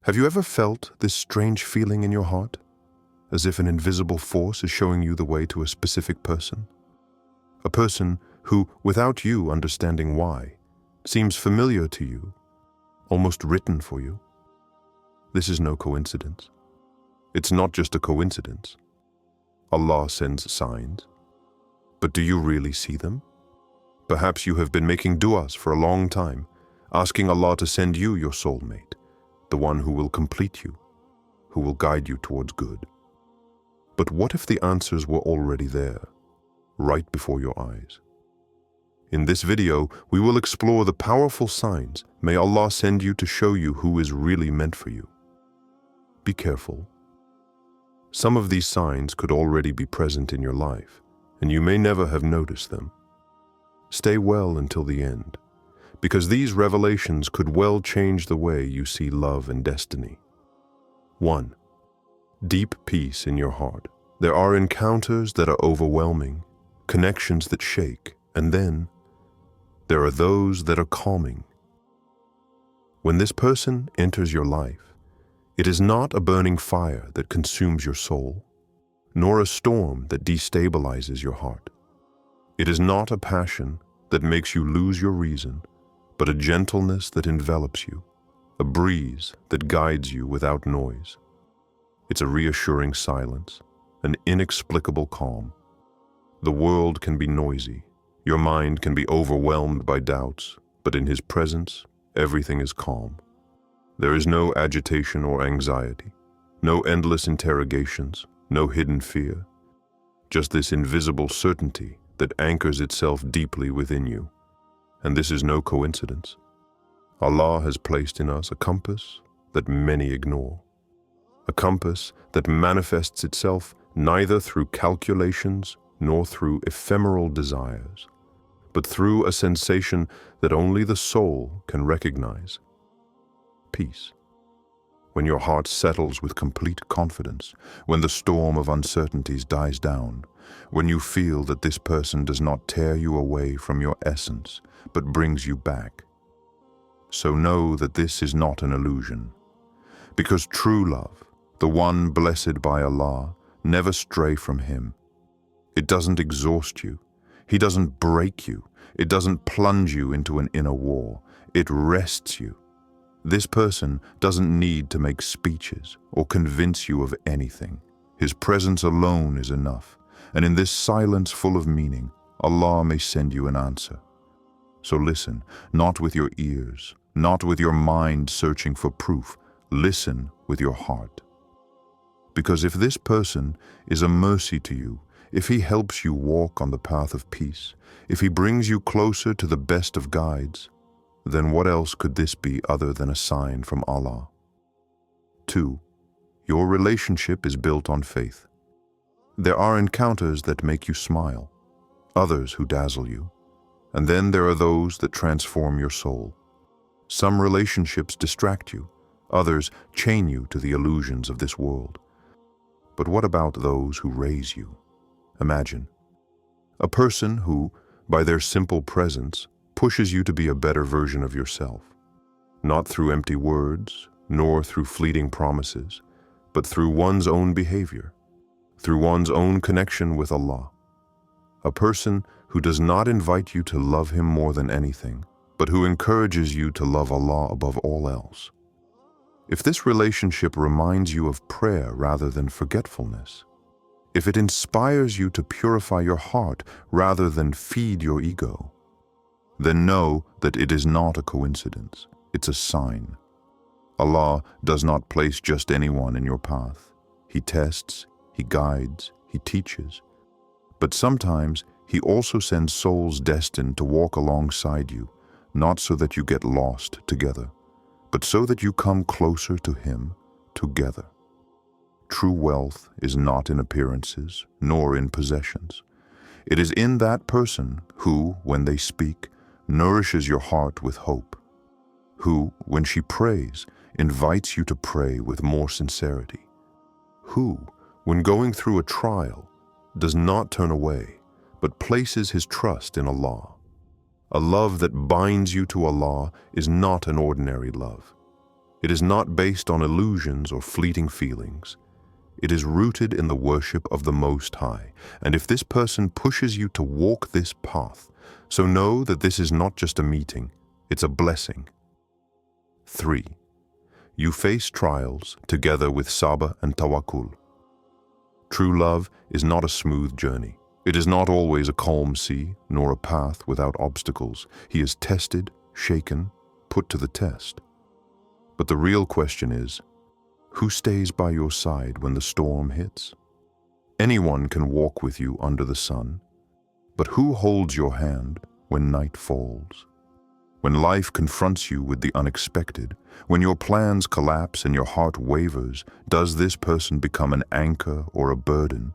Have you ever felt this strange feeling in your heart, as if an invisible force is showing you the way to a specific person? A person who, without you understanding why, seems familiar to you, almost written for you. This is no coincidence. It's not just a coincidence. Allah sends signs. But do you really see them? Perhaps you have been making du'as for a long time, asking Allah to send you your soulmate, the one who will complete you, who will guide you towards good. But what if the answers were already there, right before your eyes? In this video, we will explore the powerful signs may Allah send you to show you who is really meant for you. Be careful. Some of these signs could already be present in your life, and you may never have noticed them. Stay well until the end, because these revelations could well change the way you see love and destiny. 1. Deep peace in your heart. There are encounters that are overwhelming, connections that shake, and then there are those that are calming. When this person enters your life, it is not a burning fire that consumes your soul, nor a storm that destabilizes your heart. It is not a passion that makes you lose your reason, but a gentleness that envelops you, a breeze that guides you without noise. It's a reassuring silence, an inexplicable calm. The world can be noisy, your mind can be overwhelmed by doubts, but in His presence, everything is calm. There is no agitation or anxiety, no endless interrogations, no hidden fear, just this invisible certainty that anchors itself deeply within you. And this is no coincidence. Allah has placed in us a compass that many ignore, a compass that manifests itself neither through calculations nor through ephemeral desires, but through a sensation that only the soul can recognize. Peace. When your heart settles with complete confidence, when the storm of uncertainties dies down, when you feel that this person does not tear you away from your essence, but brings you back. So know that this is not an illusion, because true love, the one blessed by Allah, never stray from Him. It doesn't exhaust you. He doesn't break you. It doesn't plunge you into an inner war. It rests you. This person doesn't need to make speeches or convince you of anything. His presence alone is enough, and in this silence full of meaning, Allah may send you an answer. So listen, not with your ears, not with your mind searching for proof. Listen with your heart. Because if this person is a mercy to you, if he helps you walk on the path of peace, if he brings you closer to the best of guides, then what else could this be other than a sign from Allah? 2. Your relationship is built on faith. There are encounters that make you smile, others who dazzle you, and then there are those that transform your soul. Some relationships distract you, others chain you to the illusions of this world. But what about those who raise you? Imagine a person who, by their simple presence, pushes you to be a better version of yourself, not through empty words, nor through fleeting promises, but through one's own behavior, through one's own connection with Allah. A person who does not invite you to love Him more than anything, but who encourages you to love Allah above all else. If this relationship reminds you of prayer rather than forgetfulness, if it inspires you to purify your heart rather than feed your ego, then know that it is not a coincidence, it's a sign. Allah does not place just anyone in your path. He tests, He guides, He teaches. But sometimes He also sends souls destined to walk alongside you, not so that you get lost together, but so that you come closer to Him together. True wealth is not in appearances, nor in possessions. It is in that person who, when they speak, nourishes your heart with hope, who, when she prays, invites you to pray with more sincerity, who, when going through a trial, does not turn away, but places his trust in Allah. A love that binds you to Allah is not an ordinary love. It is not based on illusions or fleeting feelings. It is rooted in the worship of the Most High. And if this person pushes you to walk this path, so know that this is not just a meeting, it's a blessing. 3. You face trials together with sabr and tawakkul. True love is not a smooth journey. It is not always a calm sea, nor a path without obstacles. He is tested, shaken, put to the test. But the real question is, who stays by your side when the storm hits? Anyone can walk with you under the sun, but who holds your hand when night falls? When life confronts you with the unexpected, when your plans collapse and your heart wavers, does this person become an anchor or a burden?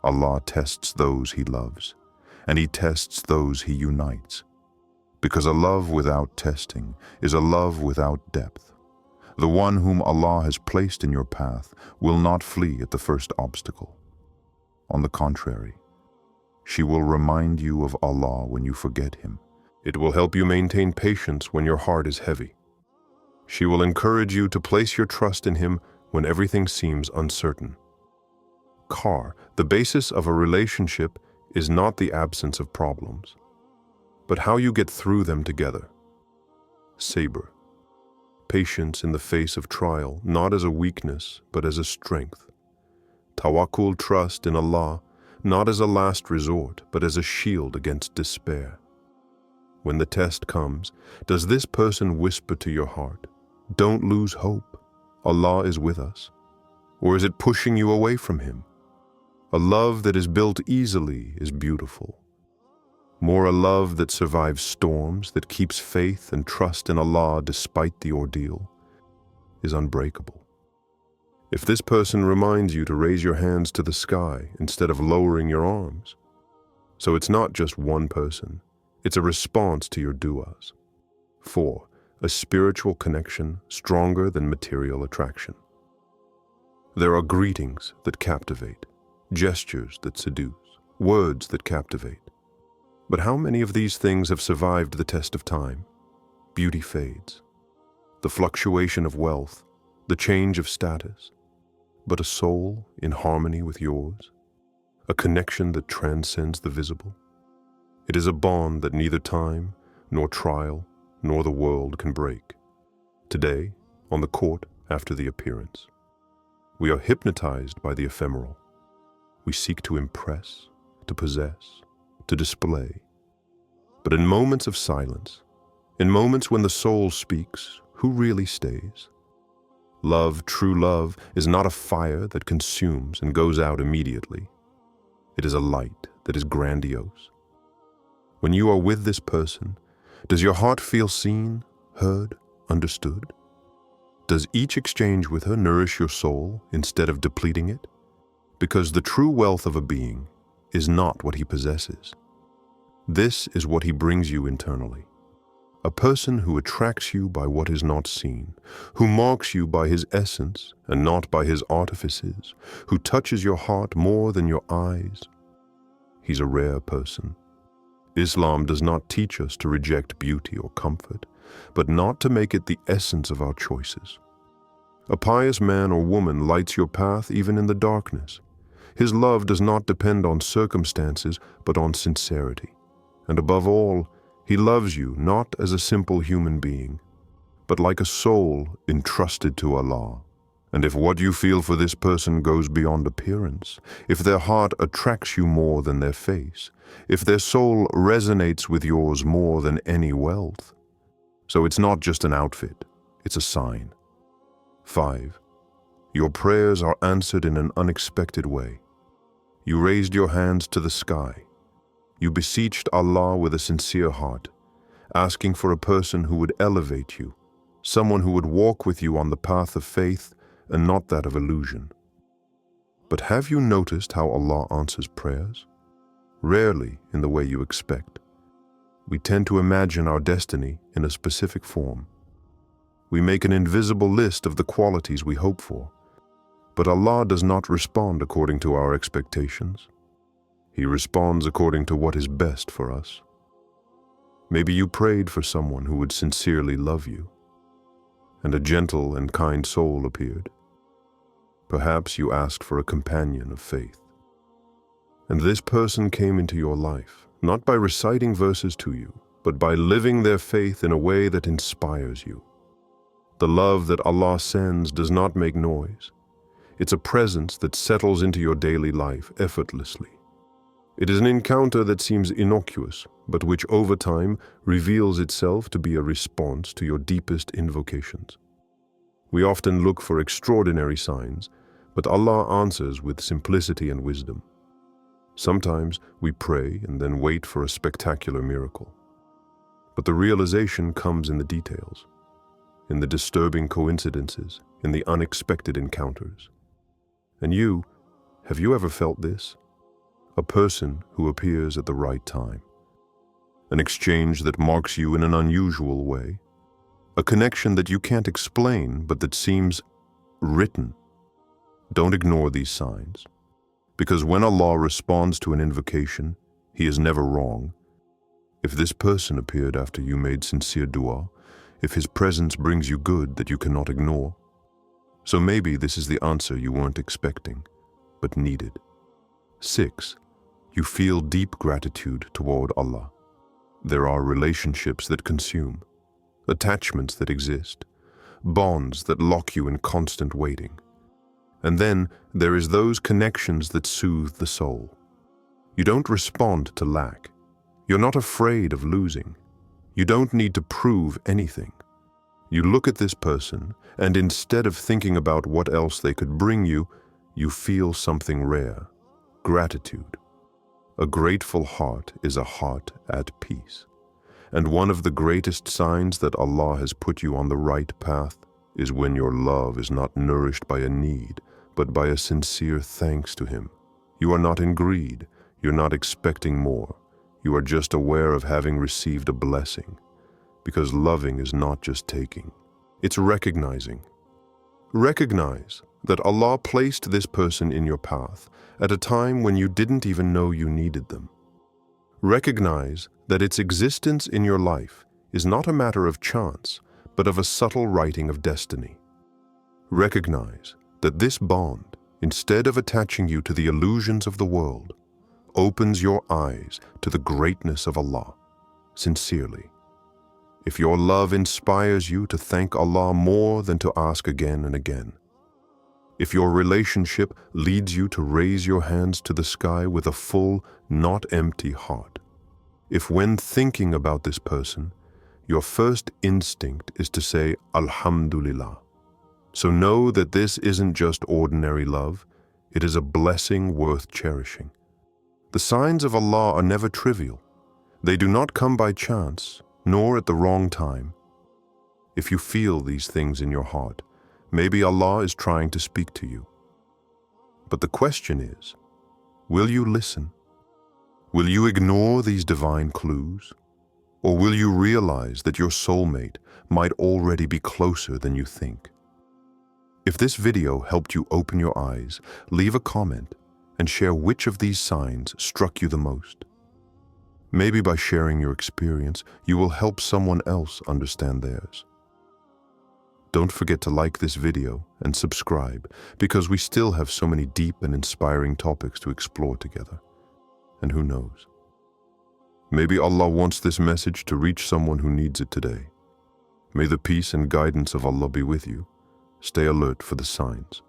Allah tests those He loves, and He tests those He unites. Because a love without testing is a love without depth. The one whom Allah has placed in your path will not flee at the first obstacle. On the contrary, she will remind you of Allah when you forget Him. It will help you maintain patience when your heart is heavy. She will encourage you to place your trust in Him when everything seems uncertain. The basis of a relationship is not the absence of problems, but how you get through them together. Sabr, patience in the face of trial, not as a weakness, but as a strength. Tawakkul, trust in Allah, not as a last resort, but as a shield against despair. When the test comes, does this person whisper to your heart, "Don't lose hope, Allah is with us"? Or is it pushing you away from Him? A love that is built easily is beautiful. More a love that survives storms, that keeps faith and trust in Allah despite the ordeal, is unbreakable. If this person reminds you to raise your hands to the sky instead of lowering your arms, so it's not just one person, it's a response to your du'as. 4. A spiritual connection stronger than material attraction. There are greetings that captivate, gestures that seduce, words that captivate. But how many of these things have survived the test of time? Beauty fades, the fluctuation of wealth, the change of status, but a soul in harmony with yours, a connection that transcends the visible. It is a bond that neither time, nor trial, nor the world can break. Today, on the court after the appearance, we are hypnotized by the ephemeral. We seek to impress, to possess, to display. But in moments of silence, in moments when the soul speaks, who really stays? Love, true love, is not a fire that consumes and goes out immediately. It is a light that is grandiose. When you are with this person, does your heart feel seen, heard, understood? Does each exchange with her nourish your soul instead of depleting it? Because the true wealth of a being is not what he possesses. This is what he brings you internally. A person who attracts you by what is not seen, who marks you by his essence and not by his artifices, who touches your heart more than your eyes. He's a rare person. Islam does not teach us to reject beauty or comfort, but not to make it the essence of our choices. A pious man or woman lights your path even in the darkness. His love does not depend on circumstances, but on sincerity. And above all, he loves you not as a simple human being, but like a soul entrusted to Allah. And if what you feel for this person goes beyond appearance, if their heart attracts you more than their face, if their soul resonates with yours more than any wealth, so it's not just an outfit, it's a sign. 5. Your prayers are answered in an unexpected way. You raised your hands to the sky. You beseeched Allah with a sincere heart, asking for a person who would elevate you, someone who would walk with you on the path of faith and not that of illusion. But have you noticed how Allah answers prayers? Rarely in the way you expect. We tend to imagine our destiny in a specific form. We make an invisible list of the qualities we hope for. But Allah does not respond according to our expectations. He responds according to what is best for us. Maybe you prayed for someone who would sincerely love you, and a gentle and kind soul appeared. Perhaps you asked for a companion of faith. And this person came into your life, not by reciting verses to you, but by living their faith in a way that inspires you. The love that Allah sends does not make noise. It's a presence that settles into your daily life effortlessly. It is an encounter that seems innocuous, but which over time reveals itself to be a response to your deepest invocations. We often look for extraordinary signs, but Allah answers with simplicity and wisdom. Sometimes we pray and then wait for a spectacular miracle. But the realization comes in the details, in the disturbing coincidences, in the unexpected encounters. And have you ever felt this? A person who appears at the right time. An exchange that marks you in an unusual way. A connection that you can't explain, but that seems written. Don't ignore these signs. Because when Allah responds to an invocation, He is never wrong. If this person appeared after you made sincere dua, if His presence brings you good that you cannot ignore, so maybe this is the answer you weren't expecting, but needed. 6. You feel deep gratitude toward Allah. There are relationships that consume, attachments that exist, bonds that lock you in constant waiting. And then there is those connections that soothe the soul. You don't respond to lack. You're not afraid of losing. You don't need to prove anything. You look at this person, and instead of thinking about what else they could bring you, you feel something rare: gratitude. A grateful heart is a heart at peace. And one of the greatest signs that Allah has put you on the right path is when your love is not nourished by a need, but by a sincere thanks to Him. You are not in greed. You're not expecting more. You are just aware of having received a blessing. Because loving is not just taking. It's recognizing. Recognize that Allah placed this person in your path at a time when you didn't even know you needed them. Recognize that its existence in your life is not a matter of chance, but of a subtle writing of destiny. Recognize that this bond, instead of attaching you to the illusions of the world, opens your eyes to the greatness of Allah, sincerely. If your love inspires you to thank Allah more than to ask again and again, if your relationship leads you to raise your hands to the sky with a full, not empty heart, if when thinking about this person, your first instinct is to say Alhamdulillah, so know that this isn't just ordinary love, it is a blessing worth cherishing. The signs of Allah are never trivial. They do not come by chance, nor at the wrong time. If you feel these things in your heart, maybe Allah is trying to speak to you. But the question is, will you listen? Will you ignore these divine clues? Or will you realize that your soulmate might already be closer than you think? If this video helped you open your eyes, leave a comment and share which of these signs struck you the most. Maybe by sharing your experience, you will help someone else understand theirs. Don't forget to like this video and subscribe, because we still have so many deep and inspiring topics to explore together. And who knows? Maybe Allah wants this message to reach someone who needs it today. May the peace and guidance of Allah be with you. Stay alert for the signs.